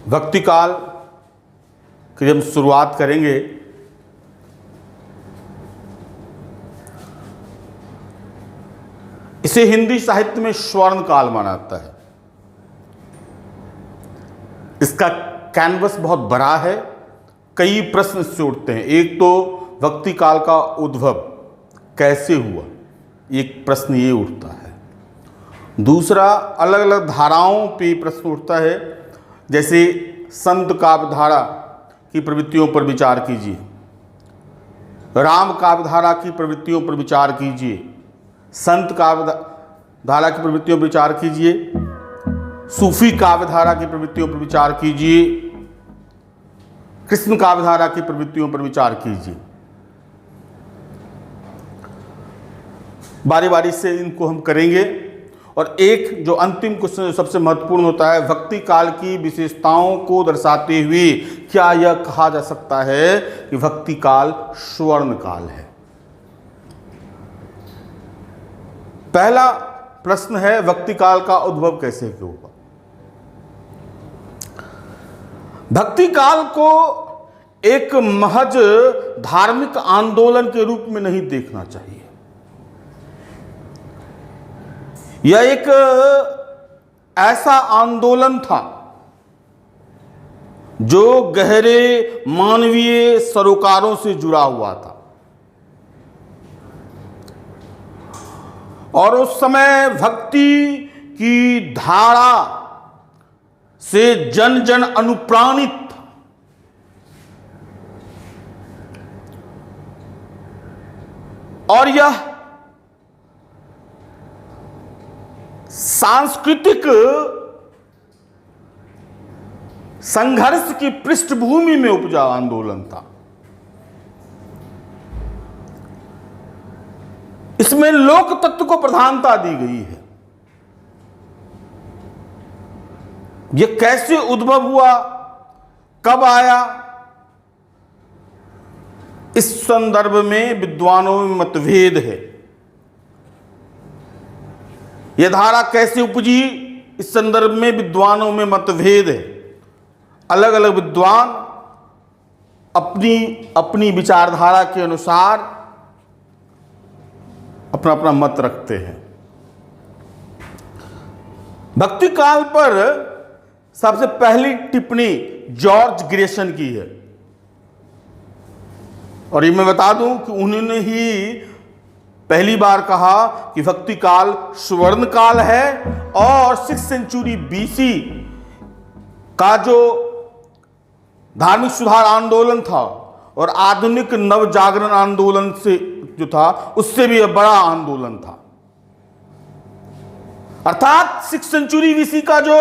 भक्ति काल की जब शुरुआत करेंगे इसे हिंदी साहित्य में स्वर्ण काल माना जाता है। इसका कैनवस बहुत बड़ा है, कई प्रश्न इससे उठते हैं। एक तो भक्ति काल का उद्भव कैसे हुआ, एक प्रश्न ये उठता है। दूसरा, अलग अलग धाराओं पे प्रश्न उठता है, जैसे संत काव्य धारा की प्रवृत्तियों पर विचार कीजिए, राम काव्य धारा की प्रवृत्तियों पर विचार कीजिए, संत काव्य धारा की प्रवृत्तियों पर विचार कीजिए, सूफी काव्य धारा की प्रवृत्तियों पर विचार कीजिए, कृष्ण काव्य धारा की प्रवृत्तियों पर विचार कीजिए। बारी बारी से इनको हम करेंगे। और एक जो अंतिम क्वेश्चन सबसे महत्वपूर्ण होता है, भक्ति काल की विशेषताओं को दर्शाते हुए क्या यह कहा जा सकता है कि भक्ति काल स्वर्ण काल है? पहला प्रश्न है, भक्ति काल का उद्भव कैसे हुआ? भक्ति काल को एक महज धार्मिक आंदोलन के रूप में नहीं देखना चाहिए। यह एक ऐसा आंदोलन था जो गहरे मानवीय सरोकारों से जुड़ा हुआ था। और उस समय भक्ति की धारा से जन जन अनुप्राणित था। और यह सांस्कृतिक संघर्ष की पृष्ठभूमि में उपजा आंदोलन था। इसमें लोक तत्व को प्रधानता दी गई है। यह कैसे उद्भव हुआ, कब आया, इस संदर्भ में विद्वानों में मतभेद है। यह धारा कैसे उपजी, इस संदर्भ में विद्वानों में मतभेद है। अलग अलग विद्वान अपनी अपनी विचारधारा के अनुसार अपना अपना मत रखते हैं। भक्ति काल पर सबसे पहली टिप्पणी जॉर्ज ग्रेसन की है। और ये मैं बता दूं कि उन्होंने ही पहली बार कहा कि भक्ति काल स्वर्ण काल है। और 6th सेंचुरी BC का जो धार्मिक सुधार आंदोलन था और आधुनिक नव जागरण आंदोलन से जो था, उससे भी बड़ा आंदोलन था। अर्थात 6th सेंचुरी BC का जो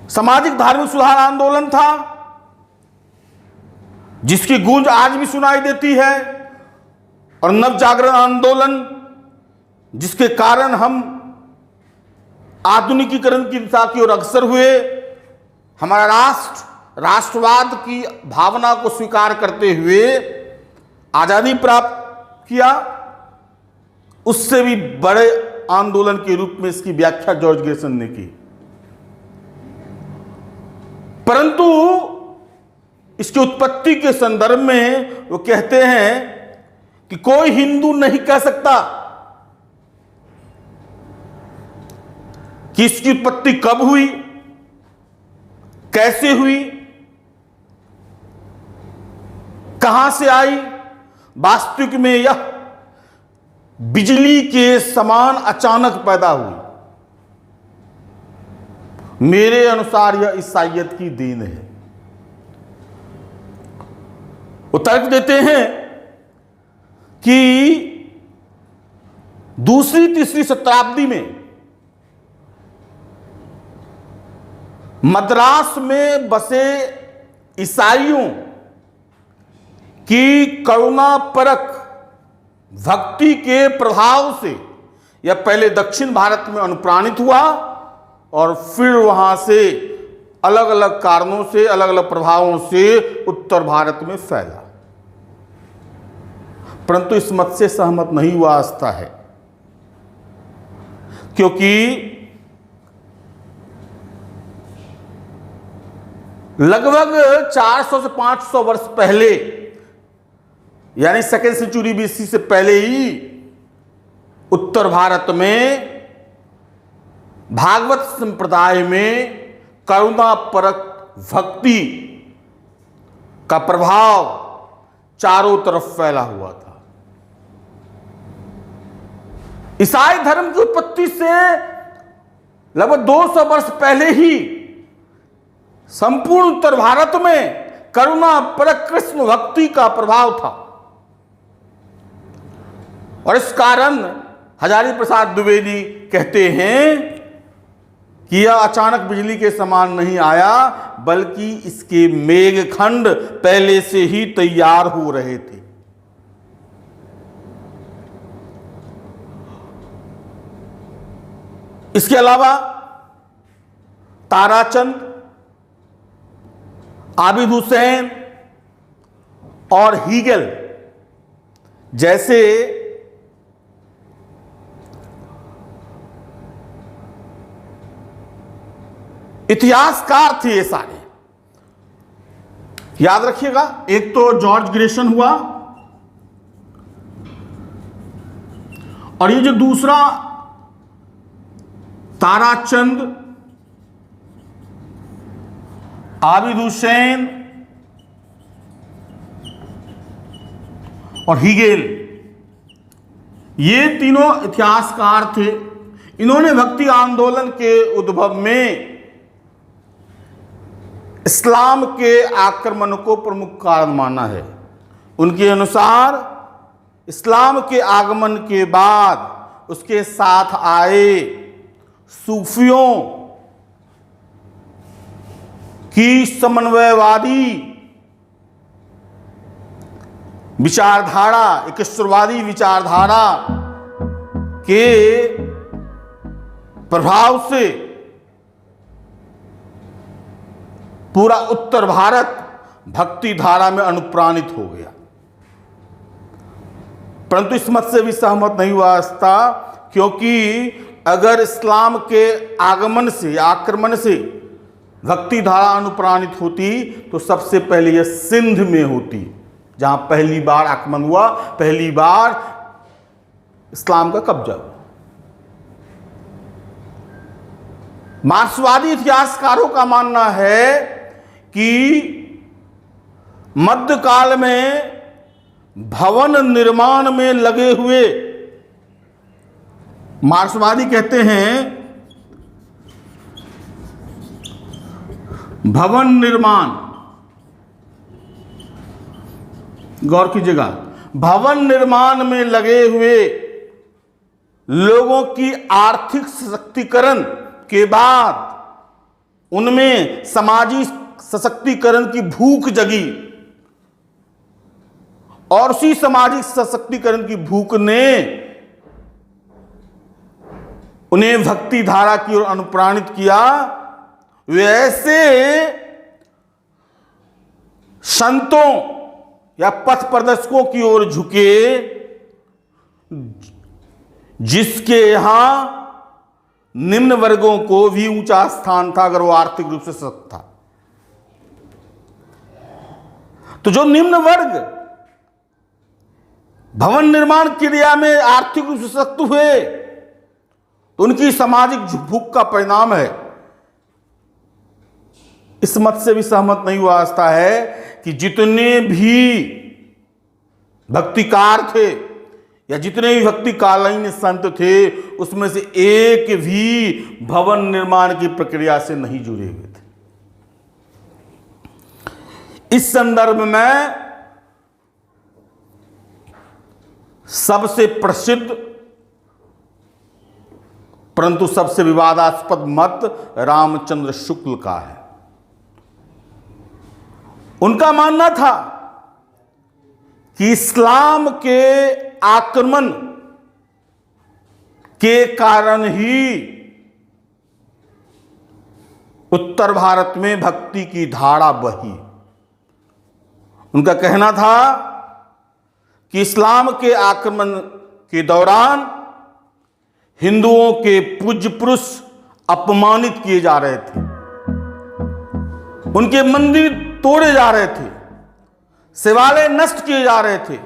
सामाजिक धार्मिक सुधार आंदोलन था, जिसकी गूंज आज भी सुनाई देती है, और नव जागरण आंदोलन जिसके कारण हम आधुनिकीकरण की दिशा की ओर अग्रसर हुए, हमारा राष्ट्रवाद की भावना को स्वीकार करते हुए आजादी प्राप्त किया, उससे भी बड़े आंदोलन के रूप में इसकी व्याख्या जॉर्ज ग्रेसन ने की। परंतु इसकी उत्पत्ति के संदर्भ में वो कहते हैं कि कोई हिंदू नहीं कह सकता कि इसकी उत्पत्ति कब हुई, कैसे हुई, कहां से आई। वास्तविक में यह बिजली के समान अचानक पैदा हुई। मेरे अनुसार यह ईसाइयत की देन है। वो तर्क देते हैं कि दूसरी तीसरी शताब्दी में मद्रास में बसे ईसाइयों की करुणापरक भक्ति के प्रभाव से यह पहले दक्षिण भारत में अनुप्राणित हुआ और फिर वहां से अलग अलग कारणों से, अलग अलग प्रभावों से उत्तर भारत में फैला। परंतु इस मत से सहमत नहीं हुआ आस्था है, क्योंकि लगभग 400 से 500 वर्ष पहले, यानी सेकेंड सेंचुरी बीसी से पहले ही उत्तर भारत में भागवत संप्रदाय में करुणापरक भक्ति का प्रभाव चारों तरफ फैला हुआ था। ईसाई धर्म की उत्पत्ति से लगभग 200 वर्ष पहले ही संपूर्ण उत्तर भारत में करुणापरक कृष्ण भक्ति का प्रभाव था और इस कारण हजारी प्रसाद द्विवेदी कहते हैं कि यह अचानक बिजली के समान नहीं आया, बल्कि इसके मेघखंड पहले से ही तैयार हो रहे थे। इसके अलावा ताराचंद, आबिद हुसैन और हीगल जैसे इतिहासकार थे। ये सारे याद रखिएगा। एक तो जॉर्ज ग्रेशन हुआ और ये जो दूसरा ताराचंद, आबिद हुसैन और हीगेल, ये तीनों इतिहासकार थे। इन्होंने भक्ति आंदोलन के उद्भव में इस्लाम के आक्रमण को प्रमुख कारण माना है। उनके अनुसार इस्लाम के आगमन के बाद उसके साथ आए सूफियों की समन्वयवादी विचारधारा, एकेश्वरवादी विचारधारा के प्रभाव से पूरा उत्तर भारत भक्ति धारा में अनुप्राणित हो गया। परंतु इस मत से भी सहमत नहीं हुआ था, क्योंकि अगर इस्लाम के आगमन से, आक्रमण से भक्ति धारा अनुप्राणित होती तो सबसे पहले यह सिंध में होती, जहां पहली बार आक्रमण हुआ, पहली बार इस्लाम का कब्जा हुआ। मार्क्सवादी इतिहासकारों का मानना है कि मध्यकाल में भवन निर्माण में लगे हुए, मार्क्सवादी कहते हैं भवन निर्माण, गौर कीजिएगा, भवन निर्माण में लगे हुए लोगों की आर्थिक सशक्तिकरण के बाद उनमें सामाजिक सशक्तिकरण की भूख जगी और उसी सामाजिक सशक्तिकरण की भूख ने उन्हें भक्ति धारा की ओर अनुप्राणित किया। वे ऐसे संतों या पथ प्रदर्शकों की ओर झुके जिसके यहां निम्न वर्गों को भी ऊंचा स्थान था अगर वो आर्थिक रूप से सशक्त था। तो जो निम्न वर्ग भवन निर्माण क्रिया में आर्थिक रूप से सशक्त हुए तो उनकी सामाजिक भूख का परिणाम है। इस मत से भी सहमत नहीं हुआ जाता है कि जितने भी भक्तिकार थे या जितने भी भक्ति कालीन संत थे उसमें से एक भी भवन निर्माण की प्रक्रिया से नहीं जुड़े हुए थे। इस संदर्भ में सबसे प्रसिद्ध परंतु सबसे विवादास्पद मत रामचंद्र शुक्ल का है। उनका मानना था कि इस्लाम के आक्रमण के कारण ही उत्तर भारत में भक्ति की धारा बही। उनका कहना था कि इस्लाम के आक्रमण के दौरान हिंदुओं के पूज्य पुरुष अपमानित किए जा रहे थे। उनके मंदिर तोड़े जा रहे थे, शिवालय नष्ट किए जा रहे थे।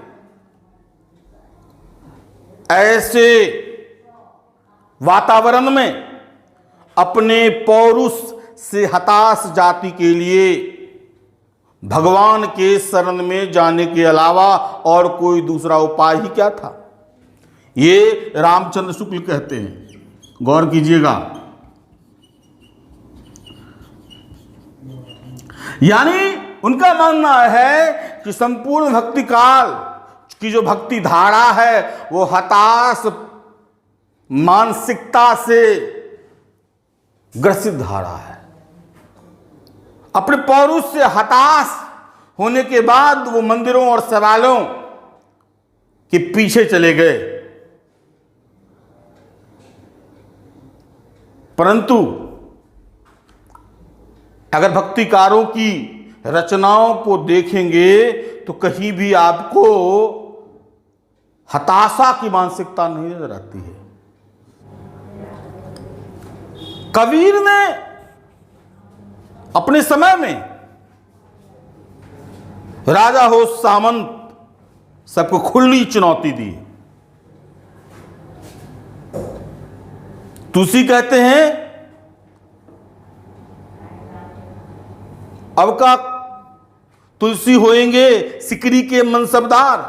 ऐसे वातावरण में अपने पौरुष से हताश जाति के लिए भगवान के शरण में जाने के अलावा और कोई दूसरा उपाय ही क्या था? ये रामचंद्र शुक्ल कहते हैं, गौर कीजिएगा। यानी उनका मानना है कि संपूर्ण भक्ति काल की जो भक्ति धारा है वो हताश मानसिकता से ग्रसित धारा है। अपने पौरुष से हताश होने के बाद वो मंदिरों और शिवालयों के पीछे चले गए। परंतु अगर भक्तिकारों की रचनाओं को देखेंगे तो कहीं भी आपको हताशा की मानसिकता नहीं नजर आती है। कबीर ने अपने समय में राजा हो सामंत सबको खुली चुनौती दी। तुलसी कहते हैं अब का तुलसी होएंगे सिकरी के मनसबदार।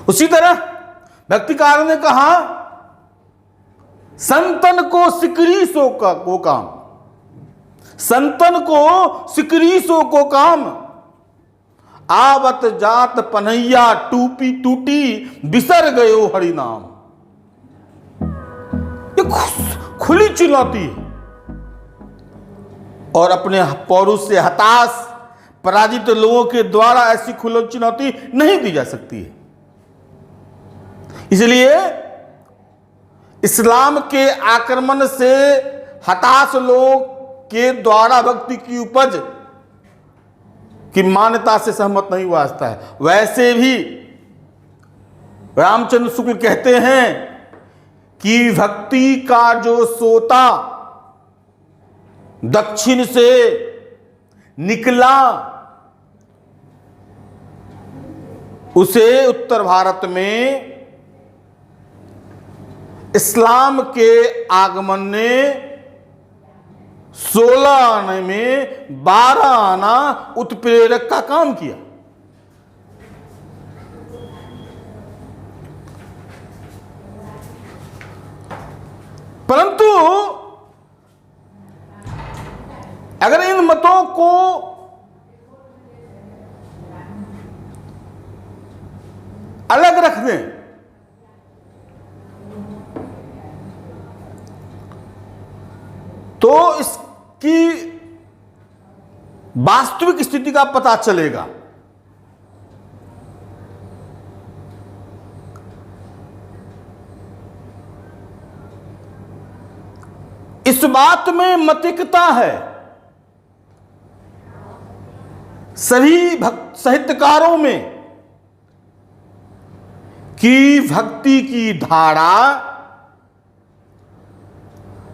उसी तरह भक्तिकार ने कहा संतन को सिकरी सो का को काम, संतन को सिकरी सो को काम, आवत जात पनैया टूपी टूटी बिसर गयो हरि नाम। ये खुली चुनौती है और अपने पौरुष से हताश पराजित लोगों के द्वारा ऐसी खुली चुनौती नहीं दी जा सकती है। इसलिए इस्लाम के आक्रमण से हताश लोग के द्वारा भक्ति की उपज की मान्यता से सहमत नहीं हुआ जाता है। वैसे भी रामचंद्र शुक्ल कहते हैं कि भक्ति का जो सोता दक्षिण से निकला उसे उत्तर भारत में इस्लाम के आगमन ने 16 आने में 12 आना उत्प्रेरक का काम किया। परंतु अगर इन मतों को अलग रख दें तो इसकी वास्तविक स्थिति का पता चलेगा। इस बात में मतिकता है सभी साहित्यकारों में कि भक्ति की धारा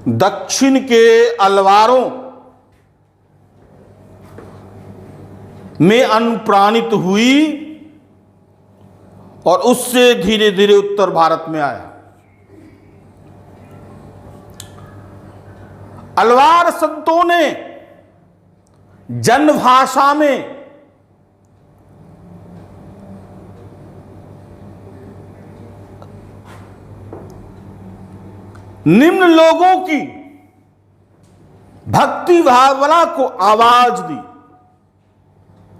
दक्षिण के अलवारों में अनुप्राणित हुई और उससे धीरे धीरे उत्तर भारत में आया। अलवार संतों ने जन भाषा में निम्न लोगों की भक्ति भावना को आवाज दी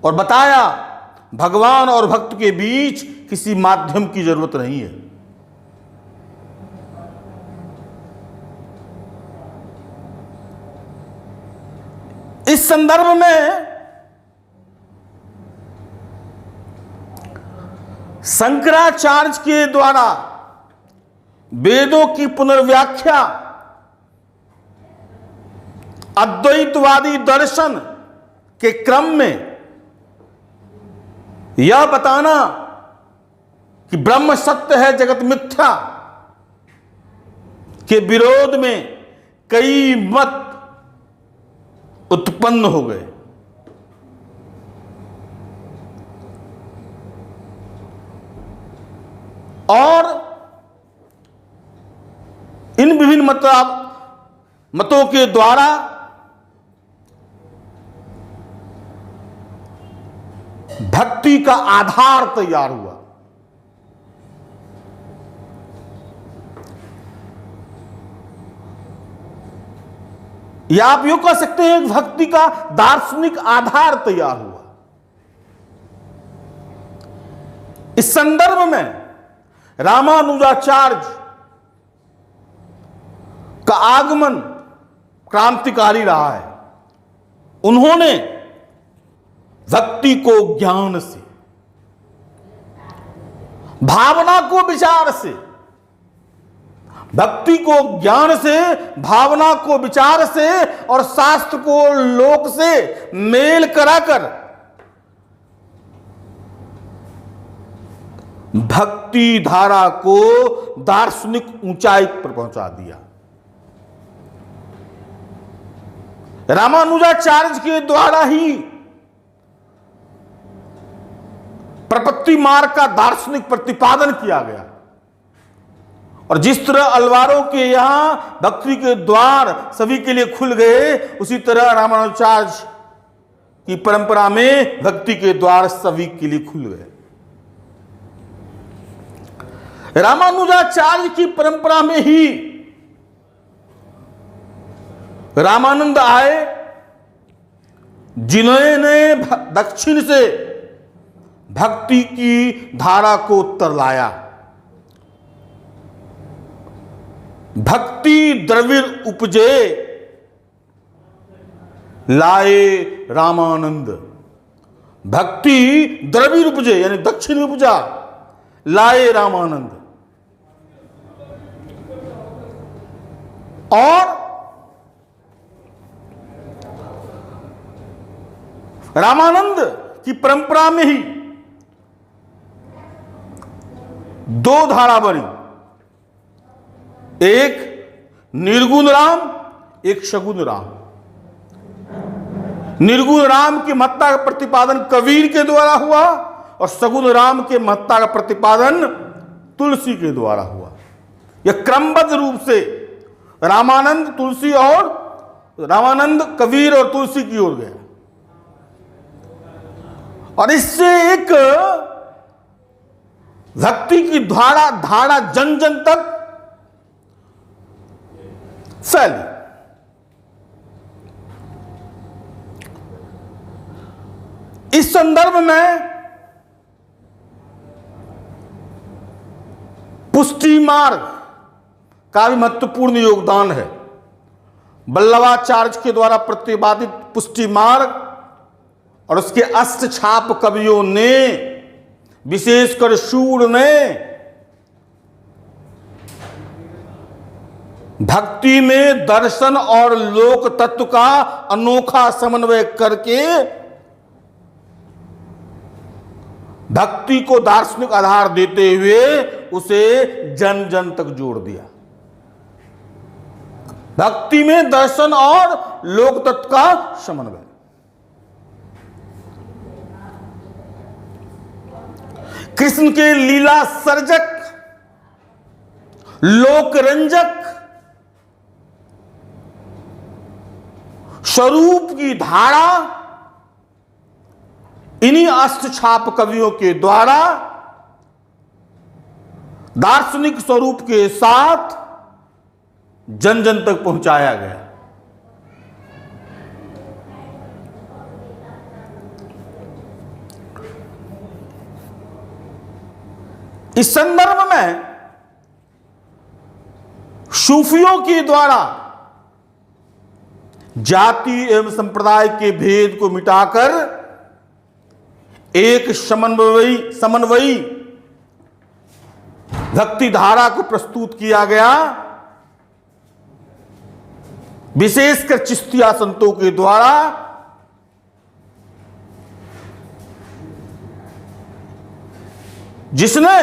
और बताया भगवान और भक्त के बीच किसी माध्यम की जरूरत नहीं है। इस संदर्भ में शंकराचार्य के द्वारा वेदों की पुनर्व्याख्या अद्वैतवादी दर्शन के क्रम में यह बताना कि ब्रह्म सत्य है जगत मिथ्या के विरोध में कई मत उत्पन्न हो गए। और इन विभिन्न मतों के द्वारा भक्ति का आधार तैयार हुआ। या आप यूं कह सकते हैं कि भक्ति का दार्शनिक आधार तैयार हुआ। इस संदर्भ में रामानुजाचार्य का आगमन क्रांतिकारी रहा है। उन्होंने भक्ति को ज्ञान से, भावना को विचार से, भक्ति को ज्ञान से, भावना को विचार से और शास्त्र को लोक से मेल कराकर भक्ति धारा को दार्शनिक ऊंचाई पर पहुंचा दिया। रामानुजाचार्य के द्वारा ही प्रपत्ति मार्ग का दार्शनिक प्रतिपादन किया गया। और जिस तरह अलवारों के यहां भक्ति के द्वार सभी के लिए खुल गए, उसी तरह रामानुजाचार्य की परंपरा में भक्ति के द्वार सभी के लिए खुल गए। रामानुजाचार्य की परंपरा में ही रामानंद आए, जिन्होंने दक्षिण से भक्ति की धारा को उत्तर लाया। भक्ति द्रविड़ उपजे लाए रामानंद। भक्ति द्रविड़ उपजे यानी दक्षिण उपजा, लाए रामानंद। और रामानंद की परंपरा में ही दो धारा बनी, एक निर्गुण राम, एक सगुण राम। निर्गुण राम की महत्ता का प्रतिपादन कबीर के द्वारा हुआ और सगुण राम के महत्ता का प्रतिपादन तुलसी के द्वारा हुआ। यह क्रमबद्ध रूप से रामानंद तुलसी और रामानंद कबीर और तुलसी की ओर गया। और इससे एक भक्ति की धारा जन जन तक फैली। इस संदर्भ में पुष्टि मार्ग का भी महत्वपूर्ण योगदान है। वल्लभाचार्य के द्वारा प्रतिपादित पुष्टि मार्ग और उसके अष्टछाप कवियों ने, विशेषकर शूर ने, भक्ति में दर्शन और लोक तत्व का अनोखा समन्वय करके भक्ति को दार्शनिक आधार देते हुए उसे जन जन तक जोड़ दिया। भक्ति में दर्शन और लोक तत्व का समन्वय। कृष्ण के लीला सर्जक, लोक रंजक स्वरूप की धारा इन्हीं अष्टछाप कवियों के द्वारा दार्शनिक स्वरूप के साथ जन जन तक पहुंचाया गया। इस संदर्भ में सूफियों के द्वारा जाति एवं संप्रदाय के भेद को मिटाकर एक समन्वयी भक्ति धारा को प्रस्तुत किया गया, विशेषकर चिश्तिया संतों के द्वारा। जिसने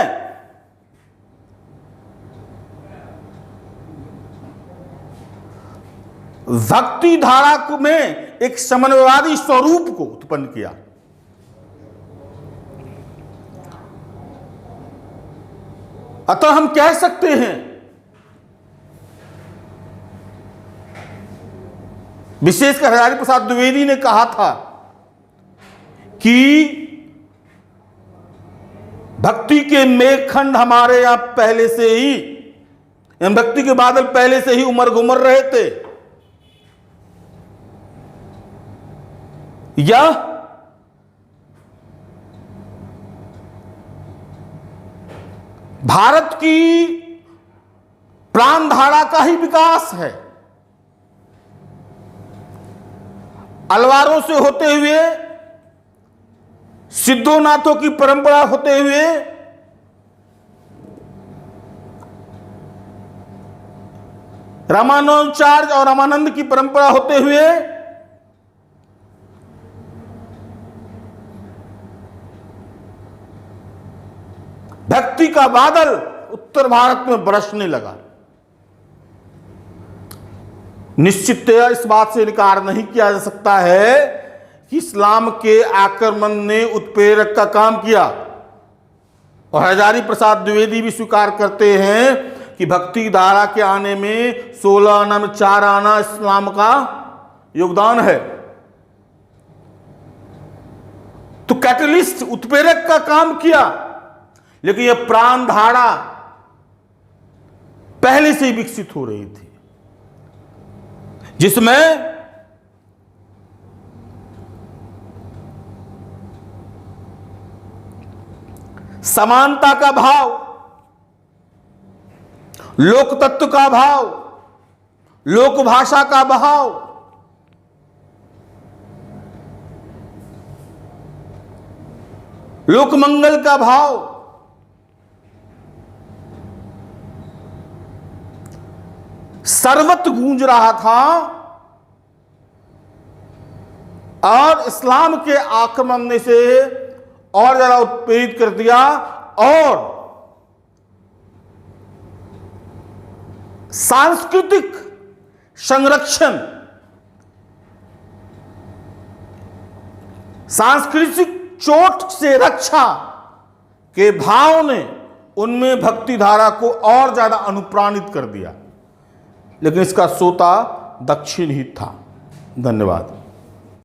भक्ति धारा में एक समन्वयवादी स्वरूप को उत्पन्न किया। अतः हम कह सकते हैं विशेषकर हजारी प्रसाद द्विवेदी ने कहा था कि भक्ति के मेघखंड हमारे यहां पहले से ही, भक्ति के बादल पहले से ही उमड़ घुमड़ रहे थे। यह भारत की प्राणधारा का ही विकास है। अलवारों से होते हुए, सिद्धोनाथों की परंपरा होते हुए, रामानुजाचार्य और रामानंद की परंपरा होते हुए भक्ति का बादल उत्तर भारत में बरसने लगा। निश्चिततः इस बात से इनकार नहीं किया जा सकता है कि इस्लाम के आक्रमण ने उत्प्रेरक का काम किया, और हजारी प्रसाद द्विवेदी भी स्वीकार करते हैं कि भक्ति धारा के आने में 16 आना में 4 आना इस्लाम का योगदान है। तो कैटलिस्ट उत्प्रेरक का काम किया, लेकिन यह प्राण धारा पहले से ही विकसित हो रही थी, जिसमें समानता का भाव, लोक तत्व का भाव, लोक भाषा का भाव, लोक मंगल का भाव, सर्वत्र गूंज रहा था, और इस्लाम के आक्रमण ने से और ज्यादा उत्प्रेरित कर दिया, और सांस्कृतिक संरक्षण, सांस्कृतिक चोट से रक्षा के भाव ने उनमें भक्ति धारा को और ज्यादा अनुप्राणित कर दिया। लेकिन इसका सोता दक्षिण ही था। धन्यवाद।